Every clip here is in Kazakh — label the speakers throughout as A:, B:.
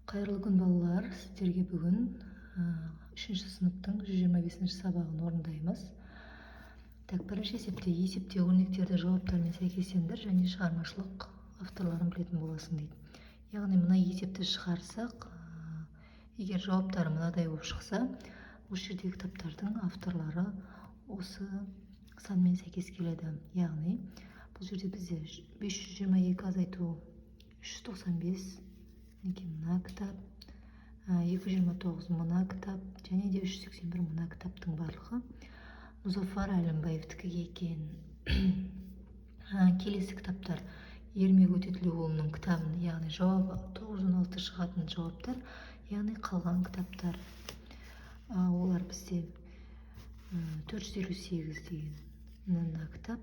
A: Қайырлы күн балалар, сіздерге бүгін 3-ші сыныптың 125-ші сабағын орындаймыз. Бірінші есепте өрнектерді жауаптармен сәйкестендір және шығармашылық авторларын білетін боласың дейді. Яғни мына есепті шығарсақ, егер жауаптары мынадай болып шықса, осы жердегі кітаптардың авторлары осы санмен сәйкес келеді. Яғни бұл жерде бізде 522 азайту 395, мына кітап, 229 мына кітап, және де 381 мына кітаптың барлығы Мұзафар Әлімбаевтікі екен. Келесі кітаптар Ермек Өтетілеуұлының кітабын, яғни жауабы 916 шығатын жауаптар, яғни қалған кітаптар. Олар бізде 458 деген мына кітап,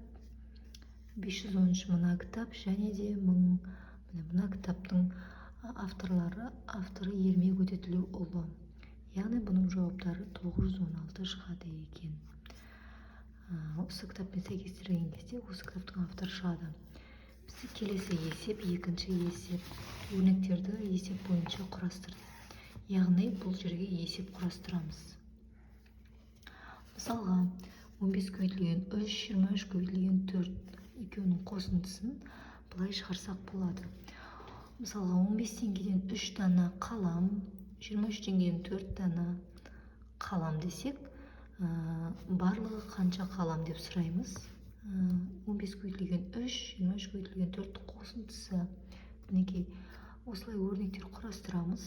A: 513 мына кітап, және де мына кітаптың авторы Ермек Өтетілеуұлы. Яғни бұның жауаптары 916 шығады екен. Осы кітаппен сәйкестірген кезде осы кітаптың авторы шығады. Бізде келесі есеп, екінші есеп. Өрнектерді есеп бойынша құрастыр. Яғни бұл жерге есеп құрастырамыз. Мысалға, 15 көбейтілген 3, 23 көбейтілген 4, екеуінің қосындысын былай шығарсақ болады. Мысалға, 15 теңгеден 3 дана қалам, 23 теңгеден 4 дана қалам десек, барлығы қанша қалам деп сұраймыз. 15 көбейтілген 3, 23 көбейтілген 4 қосындысы. Мінекей, осылай өрнектер құрастырамыз.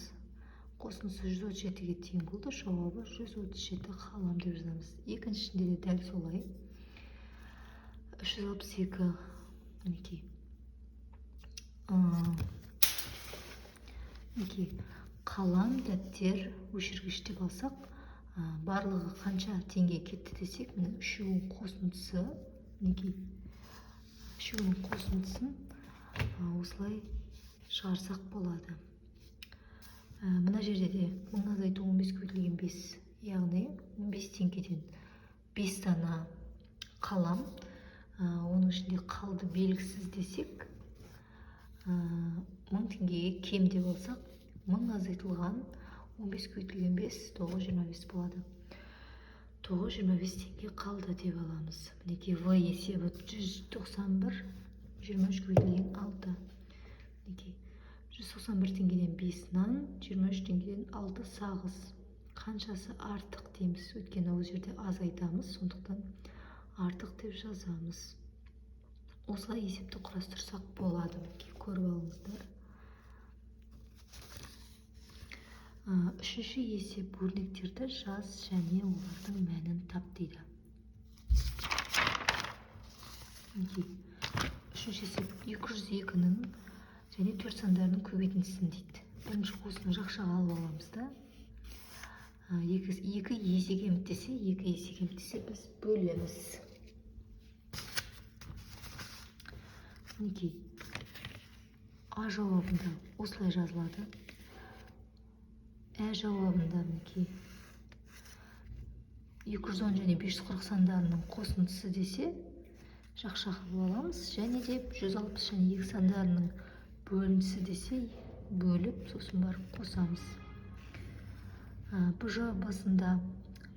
A: Қосындысы 137-ге тең болды, жауабы 137 қалам деп жазамыз. Екіншісінде де дәл солай. 362, мінекей. Қалам, дәптер, өшіргіш деп алсақ, барлығы қанша теңге кетті десек, міне үшеуінің қосындысы, мінекей, үшеуінің қосындысын осылай шығарсақ болады. Мына жерде де 10 азайту 15 көбейтілген 5, яғни 15 теңгеден 5 дана қалам, оның ішінде қалды белгісіз десек, 1000 теңгеге кем деп алсақ, 1000 азайтылған 15 көбейтілген 5, 925 болады. 925 теңге қалды деп аламыз. Мінекей, В есебі 191, 23 көбейтілген 6. Мінекей, 191 теңгеден 5 нан, 23 теңгеден 6 сағыз. Қаншасы артық дейміз, өйткені ол жерде азайтамыз, сондықтан артық деп жазамыз. Осылай есепті құрастырсақ болады. Көріп алыңыздар. Үшінші есеп, өрнектерді жаз және олардың мәнін тап дейді. Үшінші есеп 202-нің және 4 сандарының көбейтіндісін дейді. Бірінші қосыны жақшаға алып аламыз да. 2 есеге меттесе, 2 есеге меттесе біз бөлеміз. Мінекей, А жауабында осылай жазылады. Ә жауабында мінекей 210 және 540 сандарының қосындысы десе, жақшаға алып аламыз, және де 160 және 2 сандарының бөлінісі десе, бөліп, сосын барып қосамыз. Бұ жауабында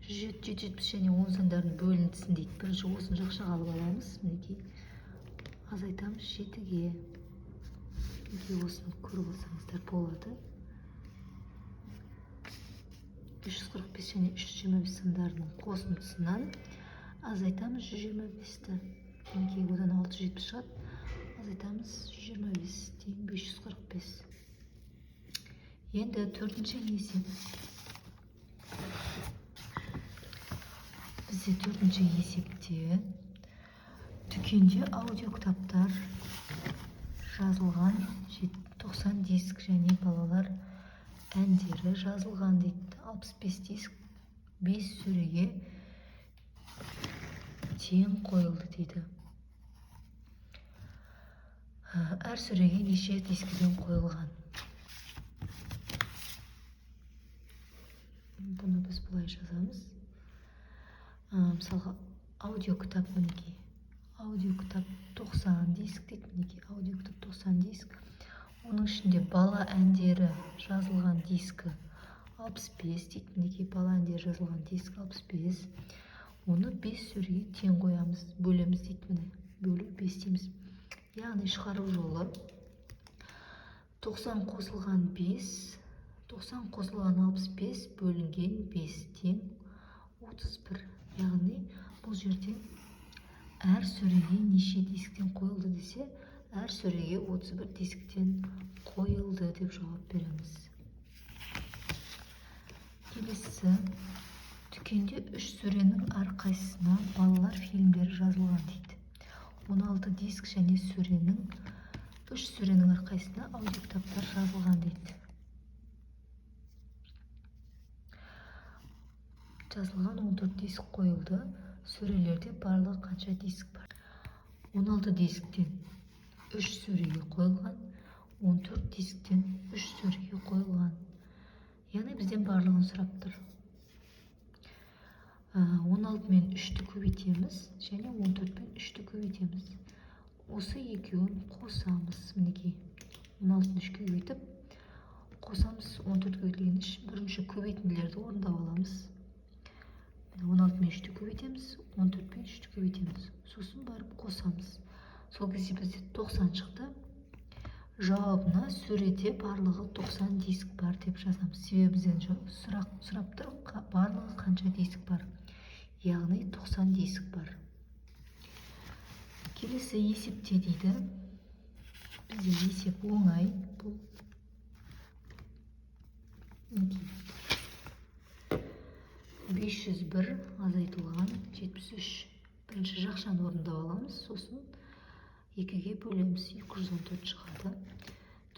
A: 770 және 10 сандарының бөлінісін дейді. Бірінші осыны жақшаға алып аламыз. Мінекей, азайтамыз 7-ге. Осыны көріп алсаңыздар болады. 345 және 325 сандарының қосындысынан азайтамыз 125-ті. Одан 670 шығады. Азайтамыз 125 тең 545. Енді төртінші есеп. Бізде төртінші есепте дүкенде аудио кітаптар жазылған 90 диск және балалар әндері жазылған дейді. 65 диск 5 сөреге тең қойылды дейді. Әр сөреге неше дискіден қойылған. Бұны біз бұлай жазамыз. Мысалға, аудио кітап мінекей. Аудио кітап 90 диск дейді. Мінекей, аудио кітап 90 диск. Оның ішінде бала әндері жазылған дискі 65 дейді. Мінекей бала әндері жазылған диск 65. Оны 5 сөреге тең қоямыз, бөлеміз дейді. Міне, бөлу 5 дейміз. Яғни шығару жолы 90 қосылған 5, 90 қосылған 65 бөлінген 5 тең 31. Яғни бұл жерде әр сөреге неше дисктен қойылды десе, әр сөреге 31 дисктен қойылды деп жауап береміз. Келесі, дүкенде 3 сөренің әрқайсысына балалар фильмдері жазылған дейді. 16 диск және 3 сөренің әрқайсысына аудиокітаптар жазылған дейді. Жазылған 14 диск қойылды. Сөрелерде барлығы қанша диск бар? 16 дисктен 3 сөреге қойылған, 14 дисктен 3 сөреге қойылған. Яғни бізден барлығын сұрап тұр. 16 мен 3-ті көбейтеміз және 14 мен 3-ті көбейтеміз. Осы екеуін қосамыз. Мінекей 16-ны 3-ке көбейтіп қосамыз. 14 көбейтілген 3. Бірінші көбейтінділерді орындап аламыз. 16 мен 3-ті көбейтеміз, 14 мен 3-ті көбейтеміз. Сосын барып қосамыз. Сол кезде бізде 90 шықты. Жауабына сөреде барлығы 90 диск бар деп жазамыз. Себебі бізден сұрап тұр, барлығы қанша диск бар? Яғни 90 диск бар. Келесі есепте дейді. Бізде есеп оңай. Бұл 501 азайтылған 73. Бірінші жақшаны орындап аламыз. Сосын 2-ге бөлеміз, 214 шығады.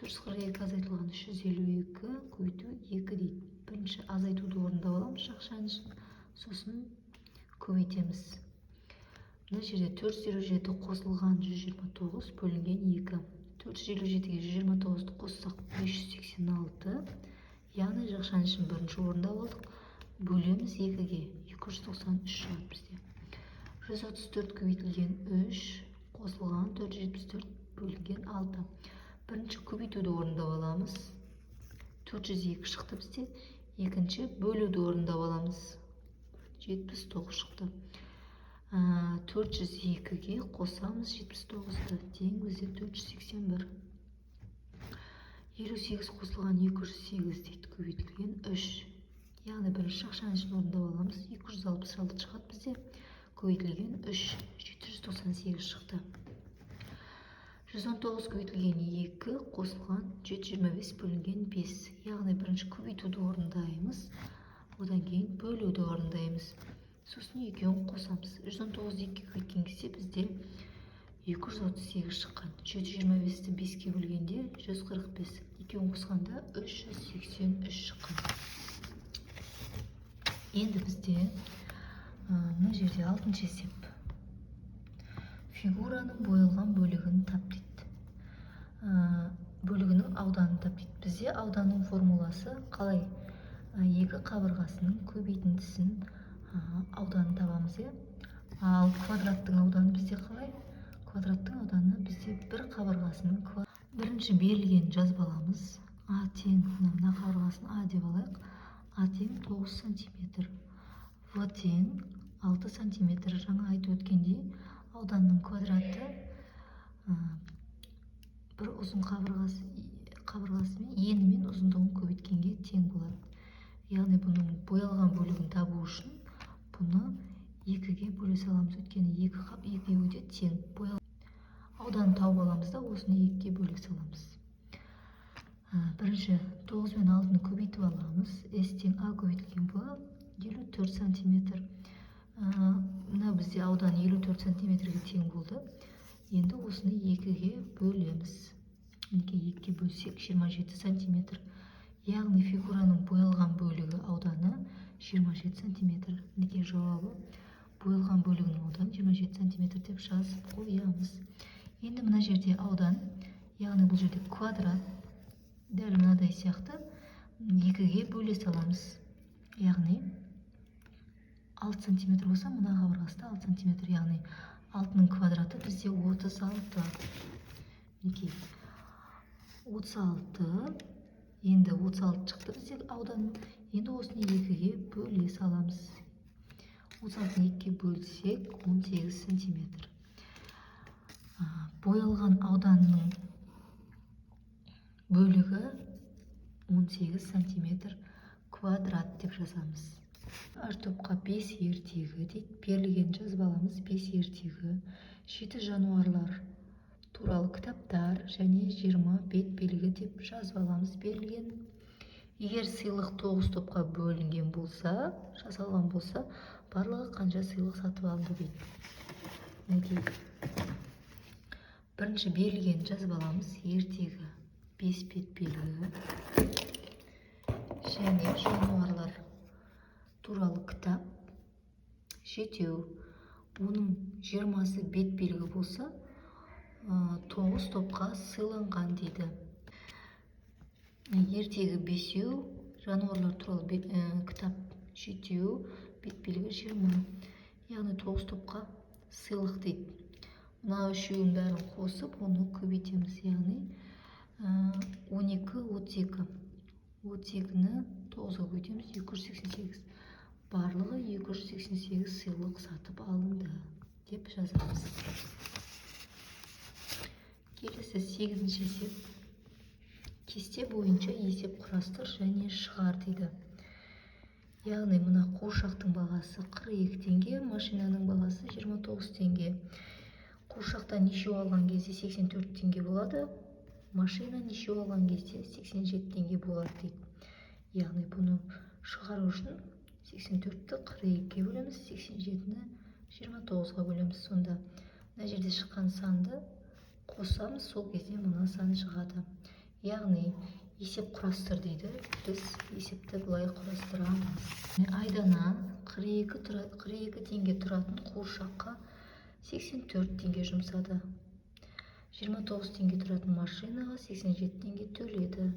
A: 442 азайтылған 352 көбейту 2 дейді. Бірінші азайтуды орындап аламыз жақшаны үшін. Сосын көбейтеміз. Мына жерде 407 қосылған 129 бөлінген 2. 457-ге 129-ды қоссақ 586. Яғни жақшаны үшін бірінші орындап алдық. Бөлеміз 2-ге 293 шығады бізде. 134 көбейтілген 3 қосылған 474 бөлінген 6. Бірінші көбейтуді орындап аламыз. 402 шықты бізде. Екінші бөлуді орындап аламыз. 79 шықты. 402-ге қосамыз 79-ды. Тең бізде 481. 58 қосылған 208 дейді. Көбейтілген 3. Яғни бірінші жақшаны үшін орындап аламыз. 266 шығады бізде. Көбейтілген 3. 798 шықты. 119 көбейтілген 2 қосылған 725 бөлінген 5. Яғни бірінші көбейтуді орындаймыз. Одан кейін бөлуді орындаймыз. Сосын екеуін қосамыз. 119-ды 2-ге көбейткен кезде бізде 238 шыққан. 725-ті 5-ке бөлгенде 145. Екеуін қосқанда 383 шыққан. Енді бізде мына жерде 6-шы есеп. Фигураның бойылған бөлігін тап дейді. Бөлігінің ауданын тап дейді. Бізде ауданның формуласы қалай? Екі қабырғасының көбейтіндісін ауданын табамыз. Ал квадраттың ауданы бізде қалай? Квадраттың ауданы бізде бір қабырғасының бірінші берілген жазып аламыз. А тең, мына қабырғасын А деп алайық. А тең 9 см. В тең 6 см. Жаңа айтып өткендей, ауданның квадраты бір ұзын қабырғасымен ені мен ұзындығын көбейткенге тең болады. Яғни бұның боялған бөлігін табу үшін бұны 2-ге бөле саламыз. Өйткені екеуі де тең. Ауданын тауып аламыз да, осыны 2-ге бөле саламыз. Бірінші 9 мен 6-ны көбейтіп аламыз. С тең А көбейтілген Б 54 см. Мына бізде аудан 54 см-ге тең болды. Енді осыны 2-ге бөлеміз. 2-ге бөлсек 27 см. Яғни фигураның боялған бөлігі ауданы 27 см. Неге жауабы боялған бөлігінің ауданы 27 см деп жазып қоямыз. Енді мына жерде аудан, яғни бұл жерде квадрат, дәл мынадай сияқты 2-ге бөле саламыз. Яғни 6 см болса, мына қабырғасы 6 см. Яғни 6-ның квадраты бізде 36. Мінекей 36. Енді 36 шықты бізде аудан. Енді осыны 2-ге бөле саламыз. 36-ны 2-ге бөлсек 18 сантиметр. Боялған ауданның бөлігі 18 сантиметр квадрат деп жазамыз. Әр топқа 5 ертегі дейді. Берілген жазып аламыз. 5 ертегі, 7 жануарлар туралы кітаптар және 20 бет белгі деп жазып аламыз. Берілген. Егер сыйлық 9 топқа бөлінген болса, жасалған болса, барлығы қанша сыйлық сатып алынды дейді. Мінекей. Бірінші берілген жазып аламыз. Ертегі 5 бет белгі және жануарлар туралы кітап 7. Оның 20-сы бет белгі болса, 9 топқа сыйланған дейді. Ертегі 5, жануарлар туралы кітап 7, бет белгі 20. Яғни 9 топқа сыйлық дейді. Мына үшеуін бәрін қосып, оны көбейтеміз. Яғни 12, 32. 32-ні 9-ға көбейтеміз, 288. Барлығы 288 сыйлық сатып алынды деп жазамыз. Келесі 8-ші есеп. Кесте бойынша есеп құрастыр және шығар дейді. Яғни мына қуыршақтың бағасы 42 теңге, машинаның бағасы 29 теңге. Қуыршақтан нешеу алған кезде 84 теңге болады, машина нешеу алған кезде 87 теңге болады дейді. Яғни бұны шығару үшін 84-ті 42-ге бөлеміз, 87-ні 29-ға бөлеміз. Сонда мына жерде шыққан санды қосамыз, сол кезде мына сан шығады. Яғни есеп құрастыр дейді. Біз есепті былай құрастырамыз. Айдана 42 теңге тұратын қуыршаққа 84 теңге жұмсады. 29 теңге тұратын машинаға 87 теңге төледі.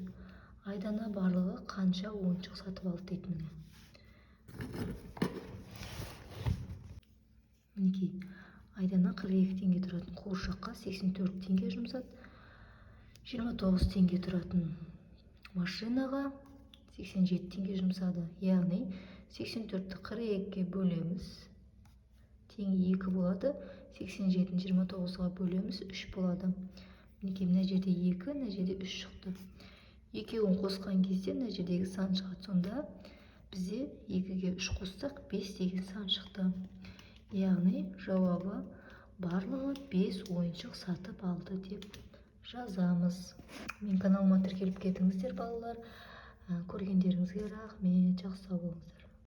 A: Айдана барлығы қанша ойыншық сатып алды дейді. Мінекей, айдана 42 теңге тұратын қуыршаққа 84 теңге жұмсады. 29 теңге тұратын машинаға 87 теңге жұмсады. Яғни 84-ті 42-ге бөлеміз, теңге 2 болады. 87-ні 29-ға бөлеміз, 3 болады. Мінекей, мына жерде 2, мына жерде 3 шықты. Екеуін қосқан кезде мына жердегі сан шығады. Сонда бізде 2-ге 3 қоссақ 5 деген сан шықты. Яғни жауабы барлығы 5 ойыншық сатып алды деп жазамыз. Мен каналыма тіркеліп кетіңіздер балалар. Көргендеріңізге рахмет, жақсы сау болыңыздар.